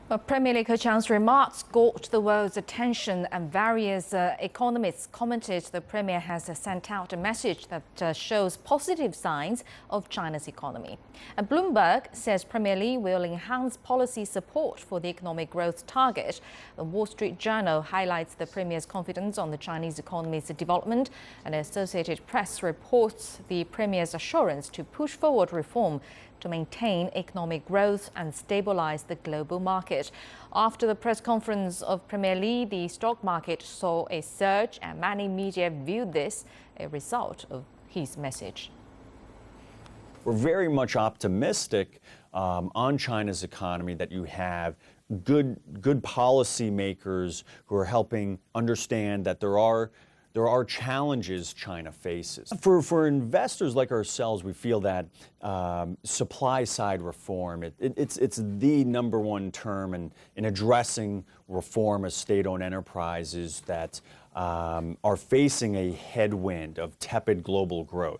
Well, Premier Li Keqiang's remarks caught the world's attention, and various economists commented the Premier has sent out a message that shows positive signs of China's economy. And Bloomberg says Premier Li will enhance policy support for the economic growth target. The Wall Street Journal highlights the Premier's confidence on the Chinese economy's development, and Associated Press reports the Premier's assurance to push forward reform to maintain economic growth and stabilize the global market. After the press conference of Premier Li, the stock market saw a surge, and many media viewed this a result of his message. We're very much optimistic on China's economy, that you have good policymakers who are helping understand that there are challenges China faces. For investors like ourselves, we feel that supply-side reform, it's the number one term in addressing reform of state-owned enterprises that are facing a headwind of tepid global growth.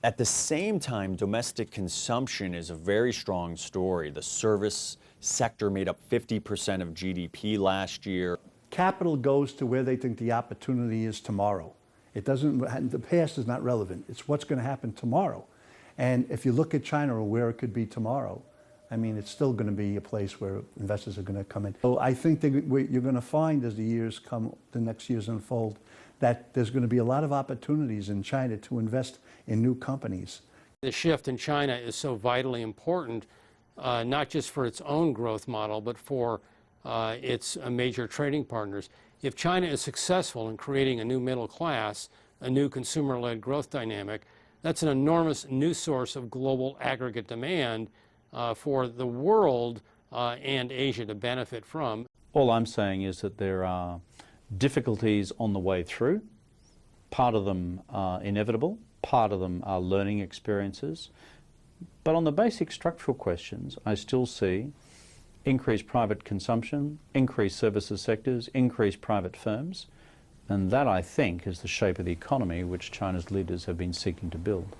At the same time, domestic consumption is a very strong story. The service sector made up 50% of GDP last year. Capital goes to where they think the opportunity is tomorrow. It doesn't, the past is not relevant. It's what's going to happen tomorrow. And if you look at China or where it could be tomorrow, I mean, it's still going to be a place where investors are going to come in. So I think that you're going to find as the years come, the next years unfold, that there's going to be a lot of opportunities in China to invest in new companies. The shift in China is so vitally important, not just for its own growth model, but for its major trading partners. If China is successful in creating a new middle class, a new consumer-led growth dynamic, that's an enormous new source of global aggregate demand for the world and Asia to benefit from. All I'm saying is that there are difficulties on the way through. Part of them are inevitable, part of them are learning experiences. But on the basic structural questions, I still see increased private consumption, increased services sectors, increased private firms, and that, I think, is the shape of the economy which China's leaders have been seeking to build.